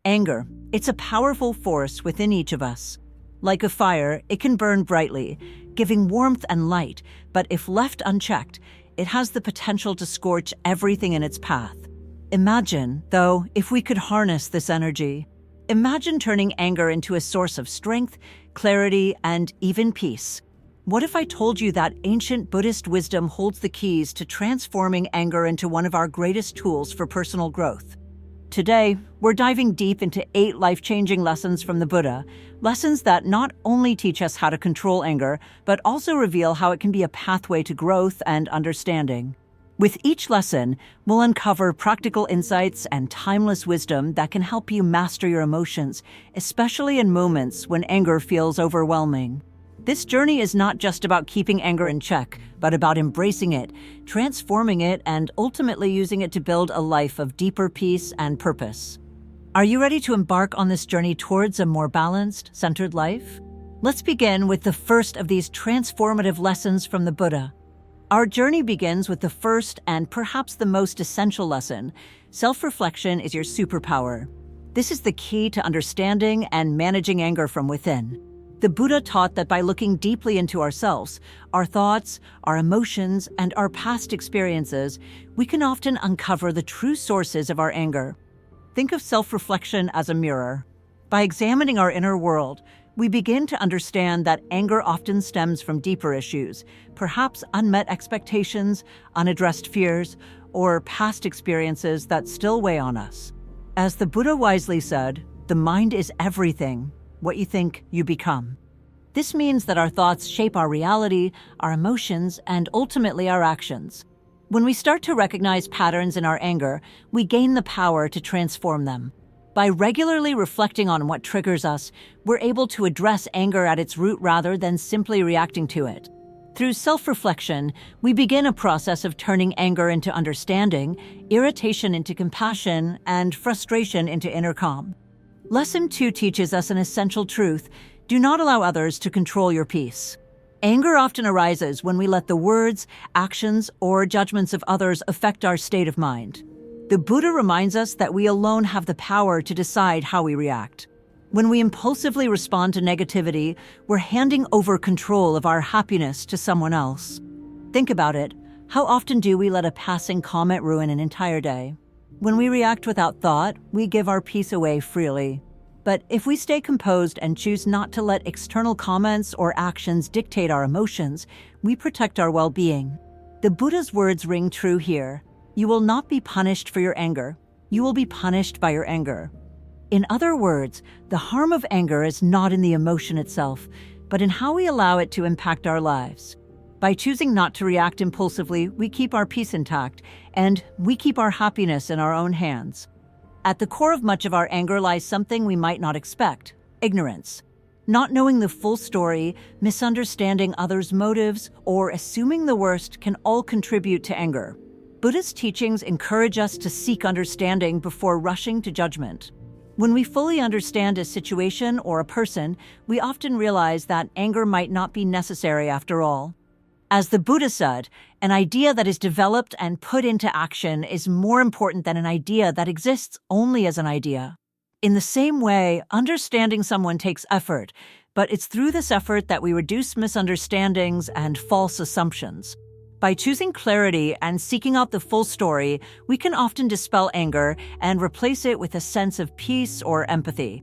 Anger. It's a powerful force within each of us. Like a fire, it can burn brightly, giving warmth and light, but if left unchecked, it has the potential to scorch everything in its path. Imagine, though, if we could harness this energy. Imagine turning anger into a source of strength, clarity, and even peace. What if I told you that ancient Buddhist wisdom holds the keys to transforming anger into one of our greatest tools for personal growth? Today, we're diving deep into 8 life-changing lessons from the Buddha, lessons that not only teach us how to control anger, but also reveal how it can be a pathway to growth and understanding. With each lesson, we'll uncover practical insights and timeless wisdom that can help you master your emotions, especially in moments when anger feels overwhelming. This journey is not just about keeping anger in check, but about embracing it, transforming it, and ultimately using it to build a life of deeper peace and purpose. Are you ready to embark on this journey towards a more balanced, centered life? Let's begin with the first of these transformative lessons from the Buddha. Our journey begins with the first and perhaps the most essential lesson. Self-reflection is your superpower. This is the key to understanding and managing anger from within. The Buddha taught that by looking deeply into ourselves, our thoughts, our emotions, and our past experiences, we can often uncover the true sources of our anger. Think of self-reflection as a mirror. By examining our inner world, we begin to understand that anger often stems from deeper issues, perhaps unmet expectations, unaddressed fears, or past experiences that still weigh on us. As the Buddha wisely said, the mind is everything. What you think, you become. This means that our thoughts shape our reality, our emotions, and ultimately our actions. When we start to recognize patterns in our anger, we gain the power to transform them. By regularly reflecting on what triggers us, we're able to address anger at its root rather than simply reacting to it. Through self-reflection, we begin a process of turning anger into understanding, irritation into compassion, and frustration into inner calm. Lesson 2 teaches us an essential truth. Do not allow others to control your peace. Anger often arises when we let the words, actions, or judgments of others affect our state of mind. The Buddha reminds us that we alone have the power to decide how we react. When we impulsively respond to negativity, we're handing over control of our happiness to someone else. Think about it. How often do we let a passing comment ruin an entire day? When we react without thought, we give our peace away freely. But if we stay composed and choose not to let external comments or actions dictate our emotions, we protect our well-being. The Buddha's words ring true here. You will not be punished for your anger. You will be punished by your anger. In other words, the harm of anger is not in the emotion itself, but in how we allow it to impact our lives. By choosing not to react impulsively, we keep our peace intact, and we keep our happiness in our own hands. At the core of much of our anger lies something we might not expect: ignorance. Not knowing the full story, misunderstanding others' motives, or assuming the worst can all contribute to anger. Buddhist teachings encourage us to seek understanding before rushing to judgment. When we fully understand a situation or a person, we often realize that anger might not be necessary after all. As the Buddha said, an idea that is developed and put into action is more important than an idea that exists only as an idea. In the same way, understanding someone takes effort, but it's through this effort that we reduce misunderstandings and false assumptions. By choosing clarity and seeking out the full story, we can often dispel anger and replace it with a sense of peace or empathy.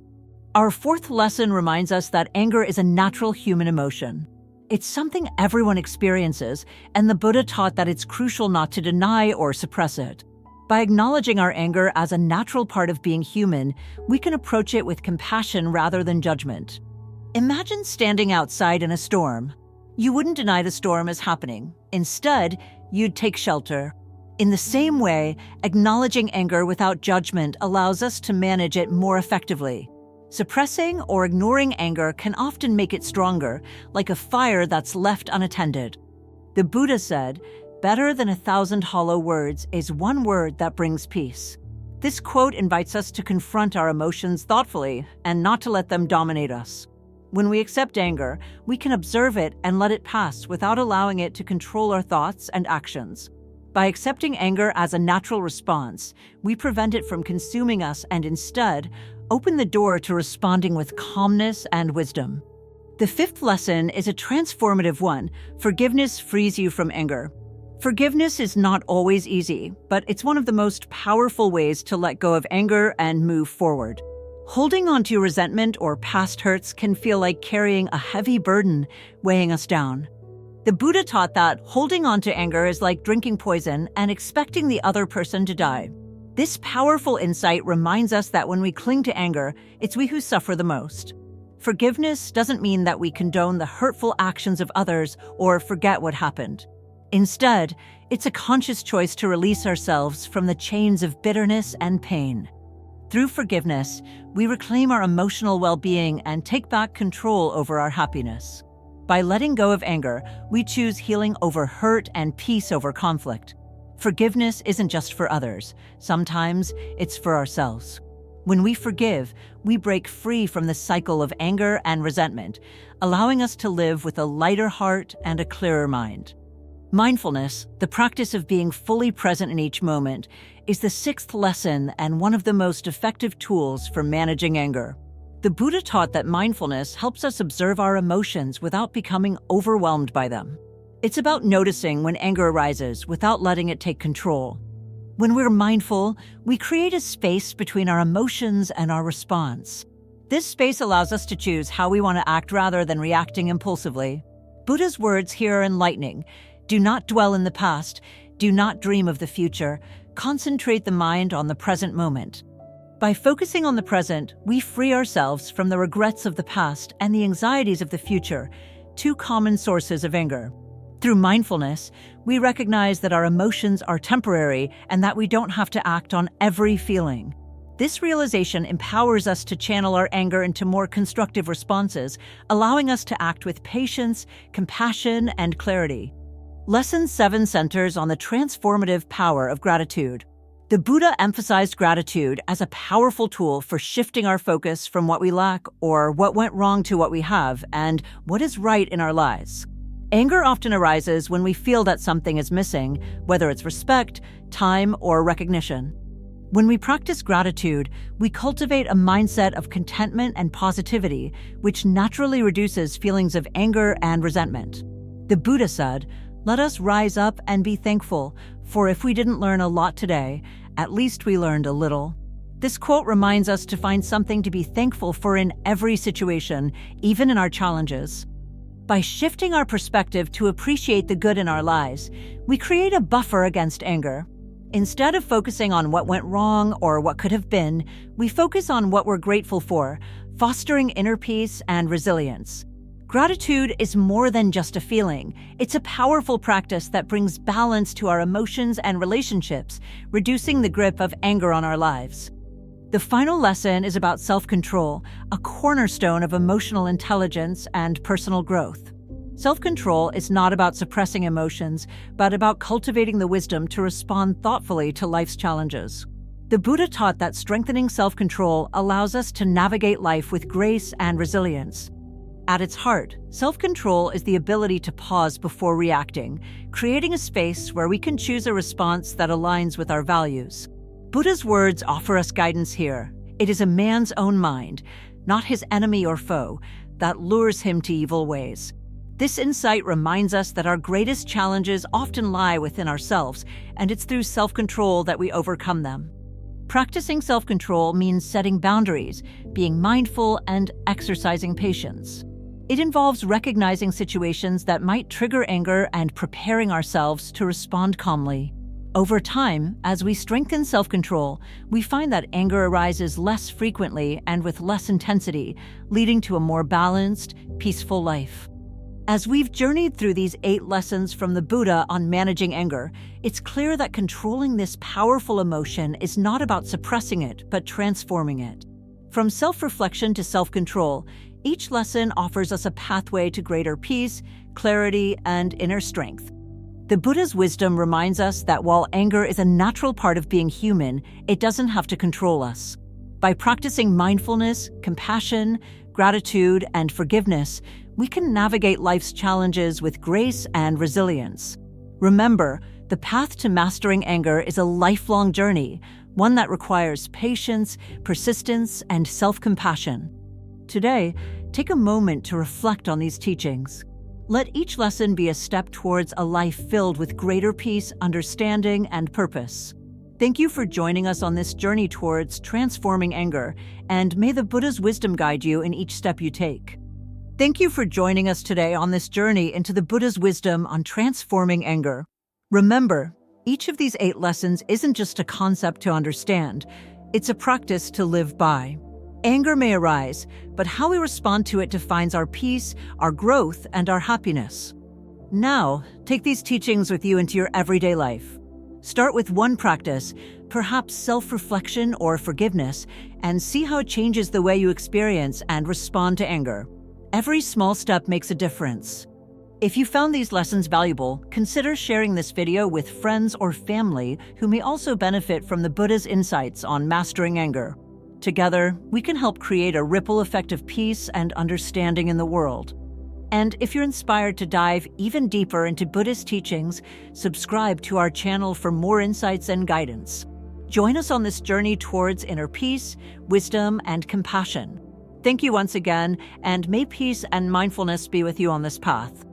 Our fourth lesson reminds us that anger is a natural human emotion. It's something everyone experiences, and the Buddha taught that it's crucial not to deny or suppress it. By acknowledging our anger as a natural part of being human, we can approach it with compassion rather than judgment. Imagine standing outside in a storm. You wouldn't deny the storm is happening. Instead, you'd take shelter. In the same way, acknowledging anger without judgment allows us to manage it more effectively. Suppressing or ignoring anger can often make it stronger, like a fire that's left unattended. The Buddha said, "Better than 1,000 hollow words is one word that brings peace." This quote invites us to confront our emotions thoughtfully and not to let them dominate us. When we accept anger, we can observe it and let it pass without allowing it to control our thoughts and actions. By accepting anger as a natural response, we prevent it from consuming us and instead open the door to responding with calmness and wisdom. The fifth lesson is a transformative one. Forgiveness frees you from anger. Forgiveness is not always easy, but it's one of the most powerful ways to let go of anger and move forward. Holding on to resentment or past hurts can feel like carrying a heavy burden, weighing us down. The Buddha taught that holding on to anger is like drinking poison and expecting the other person to die. This powerful insight reminds us that when we cling to anger, it's we who suffer the most. Forgiveness doesn't mean that we condone the hurtful actions of others or forget what happened. Instead, it's a conscious choice to release ourselves from the chains of bitterness and pain. Through forgiveness, we reclaim our emotional well-being and take back control over our happiness. By letting go of anger, we choose healing over hurt and peace over conflict. Forgiveness isn't just for others. Sometimes it's for ourselves. When we forgive, we break free from the cycle of anger and resentment, allowing us to live with a lighter heart and a clearer mind. Mindfulness, the practice of being fully present in each moment, is the sixth lesson and one of the most effective tools for managing anger. The Buddha taught that mindfulness helps us observe our emotions without becoming overwhelmed by them. It's about noticing when anger arises without letting it take control. When we're mindful, we create a space between our emotions and our response. This space allows us to choose how we want to act rather than reacting impulsively. Buddha's words here are enlightening. Do not dwell in the past. Do not dream of the future. Concentrate the mind on the present moment. By focusing on the present, we free ourselves from the regrets of the past and the anxieties of the future, two common sources of anger. Through mindfulness, we recognize that our emotions are temporary and that we don't have to act on every feeling. This realization empowers us to channel our anger into more constructive responses, allowing us to act with patience, compassion, and clarity. Lesson 7 centers on the transformative power of gratitude. The Buddha emphasized gratitude as a powerful tool for shifting our focus from what we lack or what went wrong to what we have and what is right in our lives. Anger often arises when we feel that something is missing, whether it's respect, time, or recognition. When we practice gratitude, we cultivate a mindset of contentment and positivity, which naturally reduces feelings of anger and resentment. The Buddha said, "Let us rise up and be thankful, for if we didn't learn a lot today, at least we learned a little." This quote reminds us to find something to be thankful for in every situation, even in our challenges. By shifting our perspective to appreciate the good in our lives, we create a buffer against anger. Instead of focusing on what went wrong or what could have been, we focus on what we're grateful for, fostering inner peace and resilience. Gratitude is more than just a feeling. It's a powerful practice that brings balance to our emotions and relationships, reducing the grip of anger on our lives. The final lesson is about self-control, a cornerstone of emotional intelligence and personal growth. Self-control is not about suppressing emotions, but about cultivating the wisdom to respond thoughtfully to life's challenges. The Buddha taught that strengthening self-control allows us to navigate life with grace and resilience. At its heart, self-control is the ability to pause before reacting, creating a space where we can choose a response that aligns with our values. Buddha's words offer us guidance here. It is a man's own mind, not his enemy or foe, that lures him to evil ways. This insight reminds us that our greatest challenges often lie within ourselves, and it's through self-control that we overcome them. Practicing self-control means setting boundaries, being mindful, and exercising patience. It involves recognizing situations that might trigger anger and preparing ourselves to respond calmly. Over time, as we strengthen self-control, we find that anger arises less frequently and with less intensity, leading to a more balanced, peaceful life. As we've journeyed through these 8 lessons from the Buddha on managing anger, it's clear that controlling this powerful emotion is not about suppressing it, but transforming it. From self-reflection to self-control, each lesson offers us a pathway to greater peace, clarity, and inner strength. The Buddha's wisdom reminds us that while anger is a natural part of being human, it doesn't have to control us. By practicing mindfulness, compassion, gratitude, and forgiveness, we can navigate life's challenges with grace and resilience. Remember, the path to mastering anger is a lifelong journey, one that requires patience, persistence, and self-compassion. Today, take a moment to reflect on these teachings. Let each lesson be a step towards a life filled with greater peace, understanding, and purpose. Thank you for joining us on this journey towards transforming anger, and may the Buddha's wisdom guide you in each step you take. Thank you for joining us today on this journey into the Buddha's wisdom on transforming anger. Remember, each of these 8 lessons isn't just a concept to understand, it's a practice to live by. Anger may arise, but how we respond to it defines our peace, our growth, and our happiness. Now, take these teachings with you into your everyday life. Start with one practice, perhaps self-reflection or forgiveness, and see how it changes the way you experience and respond to anger. Every small step makes a difference. If you found these lessons valuable, consider sharing this video with friends or family who may also benefit from the Buddha's insights on mastering anger. Together, we can help create a ripple effect of peace and understanding in the world. And if you're inspired to dive even deeper into Buddhist teachings, subscribe to our channel for more insights and guidance. Join us on this journey towards inner peace, wisdom, and compassion. Thank you once again, and may peace and mindfulness be with you on this path.